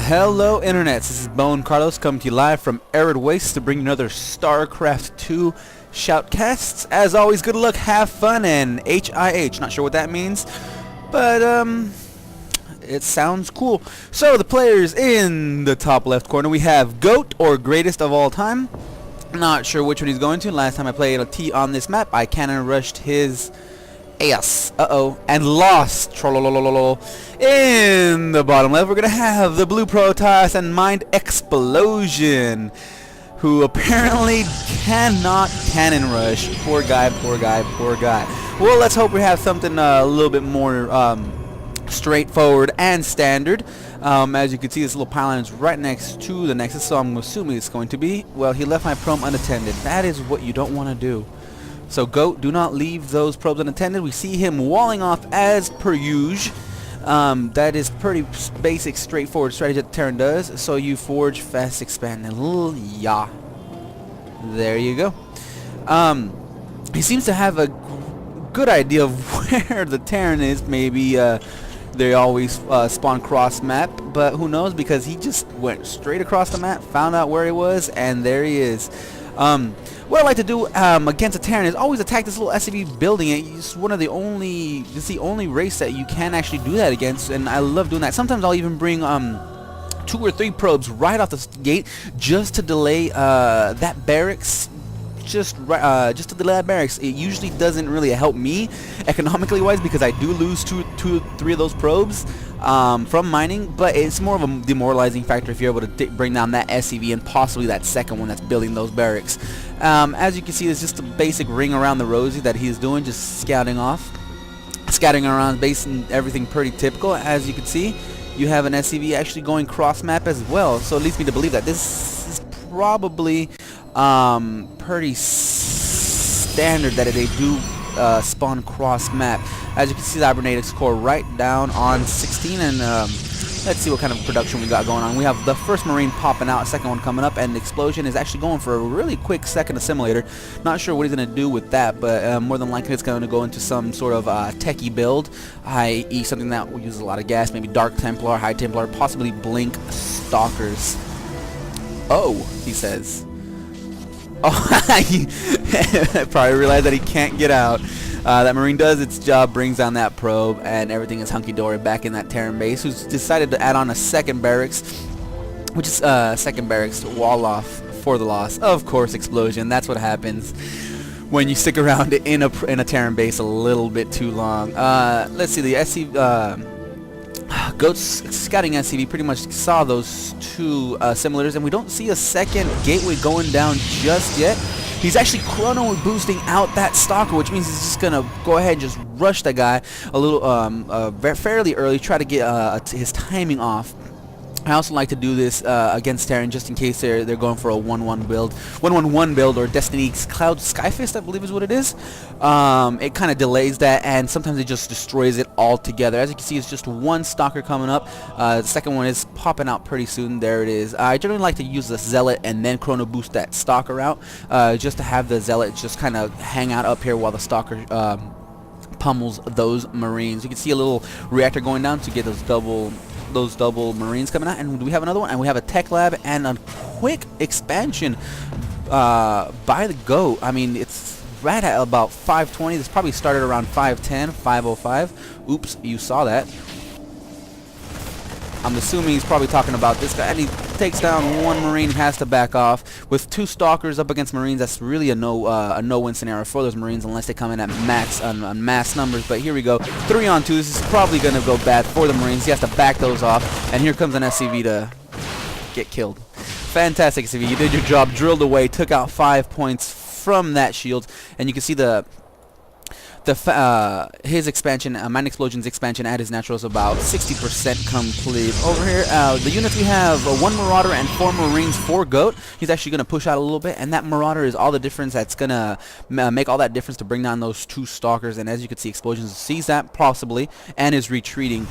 Hello Internets, this is BoneCarlos coming to you live from Arid Waste to bring you another StarCraft 2 shoutcasts. As always, good luck, have fun, and HIH. Not sure what that means, but it sounds cool. So the players in the top left corner, we have GOAT, or greatest of all time. Not sure which one he's going to. Last time I played a T on this map, I cannon rushed his ass, and lost. Trollolololol. In the bottom left, we're gonna have the blue Protoss and MindXplosion, who apparently cannot cannon rush. Poor guy, poor guy, poor guy. Well, let's hope we have something a little bit more straightforward and standard. As you can see, this little pylon is right next to the Nexus, so I'm assuming it's going to be, well, he left my prom unattended. That is what you don't want to do. So GOAT, do not leave those probes unattended. We see him walling off as per usual. That is pretty basic, straightforward strategy that Terran does. So you forge, fast, expand, and yeah. There you go. He seems to have a good idea of where the Terran is. Maybe they always spawn cross map, but who knows, because he just went straight across the map, found out where he was, and there he is. What I like to do against a Terran is always attack this little SCV building. It's the only race that you can actually do that against, and I love doing that. Sometimes I'll even bring 2 or 3 probes right off the gate just to delay that barracks. Just to delay that barracks. It usually doesn't really help me economically wise, because I do lose 2 or 3 of those probes from mining, but it's more of a demoralizing factor if you're able to bring down that SCV and possibly that second one that's building those barracks. As you can see, it's just a basic ring around the rosy that he's doing, just scouting around base, and everything pretty typical. As you can see, you have an SCV actually going cross map as well, so it leads me to believe that this is probably pretty standard that they do spawn cross map. As you can see, the Hibernatics core right down on 16, and let's see what kind of production we got going on. We have the first Marine popping out, second one coming up, and Explosion is actually going for a really quick second assimilator. Not sure what he's going to do with that, but more than likely it's going to go into some sort of techie build, i.e. something that uses a lot of gas, maybe Dark Templar, High Templar, possibly Blink Stalkers. Oh, he says. Oh, he probably realized that he can't get out. That Marine does its job, brings down that probe, and everything is hunky-dory back in that Terran base, who's decided to add on a second barracks, which is second barracks wall off for the loss. Of course, Explosion. That's what happens when you stick around in a Terran base a little bit too long. Let's see, the SC GOAT's scouting SCV pretty much saw those 2 simulators, and we don't see a second gateway going down just yet. He's actually chrono boosting out that stalker, which means he's just gonna go ahead and just rush that guy a little fairly early, try to get his timing off. I also like to do this against Terran just in case they're going for a 1-1 build, 1-1-1 build, or Destiny's Cloud Skyfist, I believe is what it is. It kind of delays that, and sometimes it just destroys it altogether. As you can see, it's just 1 stalker coming up. The second one is popping out pretty soon. There it is. I generally like to use the Zealot and then chrono boost that stalker out, just to have the Zealot just kind of hang out up here while the stalker pummels those Marines. You can see a little reactor going down to get those double Marines coming out, and we have another one, and we have a tech lab and a quick expansion by the GOAT. I mean, it's right at about 520. This probably started around 510, 505. Oops, you saw that. I'm assuming he's probably talking about this guy, and he takes down 1 Marine, has to back off. With 2 stalkers up against Marines, that's really a no-win scenario for those Marines unless they come in at max on mass numbers. But here we go, 3 on 2. This is probably going to go bad for the Marines. He has to back those off, and here comes an SCV to get killed. Fantastic SCV, you did your job, drilled away, took out 5 points from that shield, and you can see his expansion, MindXplosion's expansion at his natural is about 60% complete. Over here, the units we have 1 Marauder and 4 Marines for GOAT. He's actually going to push out a little bit, and that Marauder is all the difference. That's going to make all that difference to bring down those 2 stalkers, and as you can see, Explosion sees that possibly and is retreating.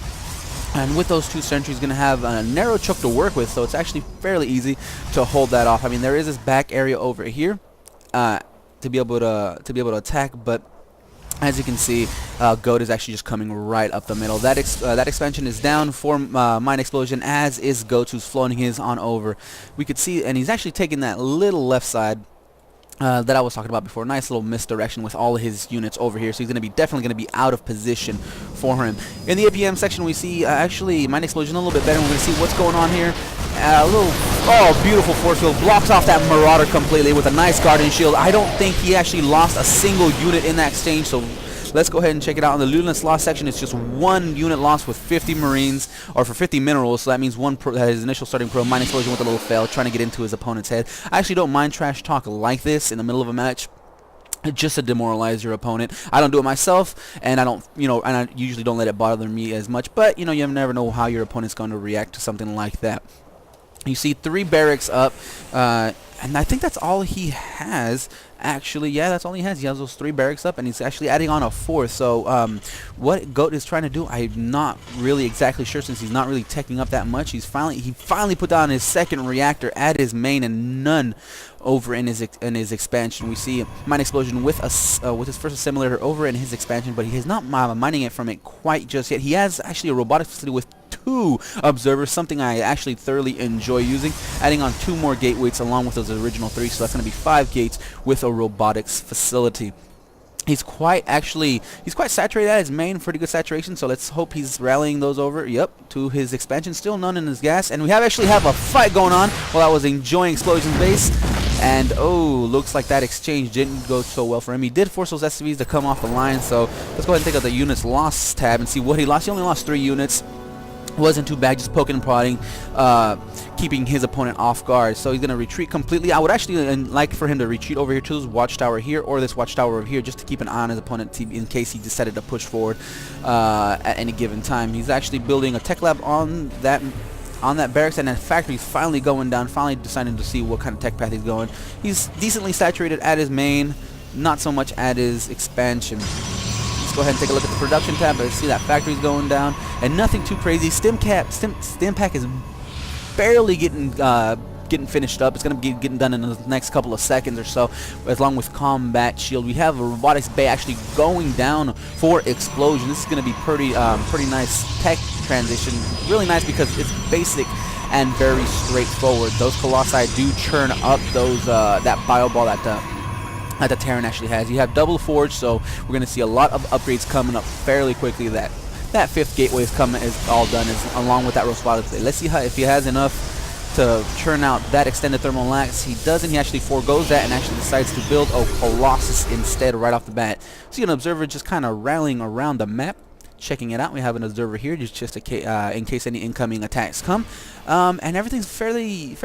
And with those 2 sentries, going to have a narrow choke to work with, so it's actually fairly easy to hold that off. I mean, there is this back area over here to be able to attack, but As you can see, Goat is actually just coming right up the middle. That expansion is down for MindXplosion, as is Goat, who's floating his on over. We could see, and he's actually taking that little left side that I was talking about before. Nice little misdirection with all of his units over here, so he's definitely going to be out of position for him. In the APM section, we see actually MindXplosion a little bit better. We're going to see what's going on here. A little, oh, beautiful force field, blocks off that Marauder completely with a nice Guardian Shield. I don't think he actually lost a single unit in that exchange, so let's go ahead and check it out. In the lootless loss section, it's just 1 unit lost with 50 Marines, or for 50 minerals, so that means his initial starting pro, MindXplosion with a little fail, trying to get into his opponent's head. I actually don't mind trash talk like this in the middle of a match, just to demoralize your opponent. I don't do it myself, and I don't, and I usually don't let it bother me as much, but, you never know how your opponent's going to react to something like that. You see 3 barracks up, and I think that's all he has. Actually, yeah, that's all he has. He has those 3 barracks up, and he's actually adding on a 4th. So what Goat is trying to do, I'm not really exactly sure, since he's not really teching up that much. He finally put down his 2nd reactor at his main, and none over in his expansion. We see MindXplosion with his first assimilator over in his expansion, but he is not mining it from it quite just yet. He has actually a robotics facility with 2 observers, something I actually thoroughly enjoy using, adding on 2 more gateways along with those original 3, so that's going to be 5 gates with a robotics facility. He's quite saturated at his main, pretty good saturation, so let's hope he's rallying those over, to his expansion. Still none in his gas, and we actually have a fight going on while I was enjoying Explosion's base. And looks like that exchange didn't go so well for him. He did force those SCVs to come off the line, so let's go ahead and take out the units lost tab and see what he lost. He only lost 3 units. Wasn't too bad, just poking and prodding, keeping his opponent off guard. So he's going to retreat completely. I would actually like for him to retreat over here to this watchtower here, or this watchtower over here, just to keep an eye on his opponent in case he decided to push forward at any given time. He's actually building a tech lab on that barracks, and that factory's finally going down, finally deciding to see what kind of tech path he's going. He's decently saturated at his main, not so much at his expansion. Go ahead and take a look at the production tab. I see that factory's going down, and nothing too crazy. Stim pack is barely getting finished up. It's going to be getting done in the next couple of seconds or so, along with combat shield. We have a robotics bay actually going down for Explosion. This is going to be pretty nice tech transition. Really nice because it's basic and very straightforward. Those Colossi do churn up those that bio ball that the Terran actually has. You have double forge, so we're going to see a lot of upgrades coming up fairly quickly. That 5th gateway is all done, along with that robotics bay. Let's see if he has enough to churn out that extended thermal lax. He doesn't. He actually forgoes that and actually decides to build a Colossus instead right off the bat. See an observer just kind of rallying around the map, checking it out. We have an observer here just in case any incoming attacks come, and everything's fairly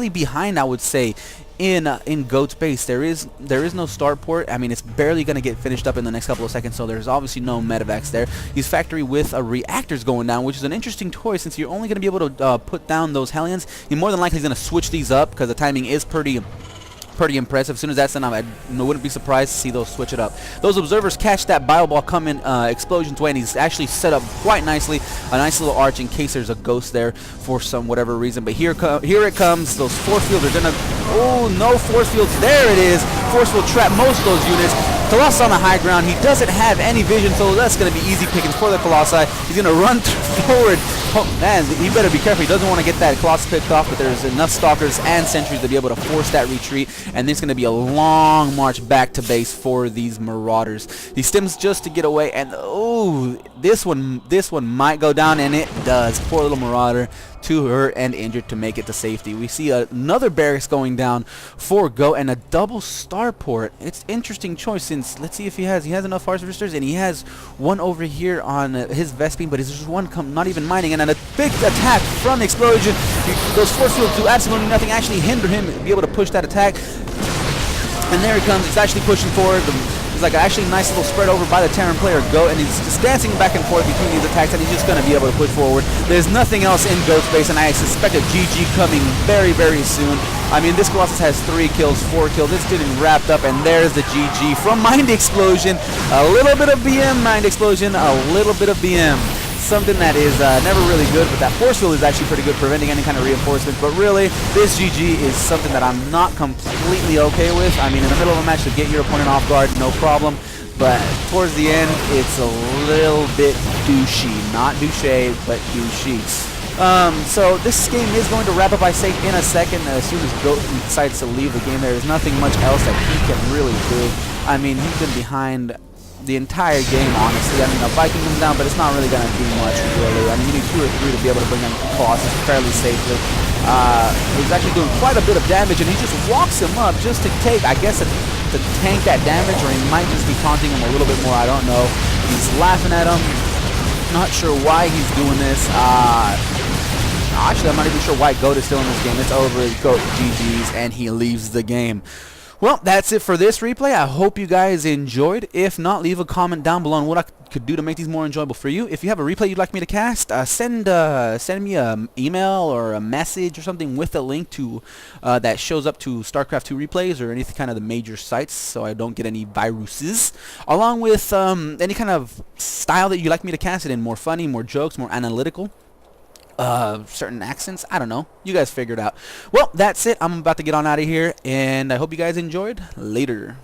behind, I would say. In Goat's base, there is no start port. I mean, it's barely going to get finished up in the next couple of seconds, so there's obviously no medevacs there. His factory with reactors going down, which is an interesting choice, since you're only going to be able to put down those Hellions. He more than likely is going to switch these up, because the timing is pretty impressive. As soon as that's done, I wouldn't be surprised to see those switch it up. Those observers catch that bio ball coming Explosion's way, and he's actually set up quite nicely. A nice little arch in case there's a ghost there for whatever reason. But here it comes. Those force fields are gonna. Oh, no force fields. There it is. Force field trap most of those units. Colossus on the high ground. He doesn't have any vision, so that's going to be easy pickings for the Colossi. He's going to run forward. Oh, man, he better be careful. He doesn't want to get that Colossus picked off, but there's enough Stalkers and Sentries to be able to force that retreat, and there's going to be a long march back to base for these Marauders. He stims just to get away, and this one might go down, and it does. Poor little Marauder, too hurt and injured to make it to safety. We see another barracks going down for Go, and a double starport. It's interesting choice, since let's see if he has enough harvesters, and he has one over here on his Vespine, but there's just one not even mining, and then a big attack from Explosion. Those force fields do absolutely nothing, actually hinder him to be able to push that attack. And there he comes. He's actually pushing forward. It's like actually nice little spread over by the Terran player Goat, and he's just dancing back and forth between these attacks, and he's just going to be able to push forward. There's nothing else in Goat's base, and I suspect a GG coming very, very soon. I mean, this Colossus has 3 kills, 4 kills. It's getting wrapped up, and there's the GG from MindXplosion. A little bit of BM, MindXplosion, a little bit of BM. something that is never really good, but that force field is actually pretty good, preventing any kind of reinforcement. But really, this GG is something that I'm not completely okay with. I mean, in the middle of a match to get your opponent off guard, no problem. But towards the end, it's a little bit douchey. Not douche, but douchey. So this game is going to wrap up, I say, in a second. As soon as Goat decides to leave the game, there is nothing much else that he can really do. I mean, he's been behind the entire game, honestly. I mean, Viking him down, but it's not really going to do much, really. I mean, you need 2 or 3 to be able to bring him across fairly safely. He's actually doing quite a bit of damage, and he just walks him up just to take, I guess, to tank that damage, or he might just be taunting him a little bit more. I don't know. He's laughing at him. Not sure why he's doing this. Actually, I'm not even sure why Goat is still in this game. It's over. Goat GG's, and he leaves the game. Well, that's it for this replay. I hope you guys enjoyed. If not, leave a comment down below on what I could do to make these more enjoyable for you. If you have a replay you'd like me to cast, send me an email or a message or something with a link to that shows up to StarCraft 2 replays or any kind of the major sites, so I don't get any viruses. Along with any kind of style that you'd like me to cast it in, more funny, more jokes, more analytical. Certain accents, I don't know, you guys figure it out. Well, that's it. I'm about to get on out of here, and I hope you guys enjoyed. Later.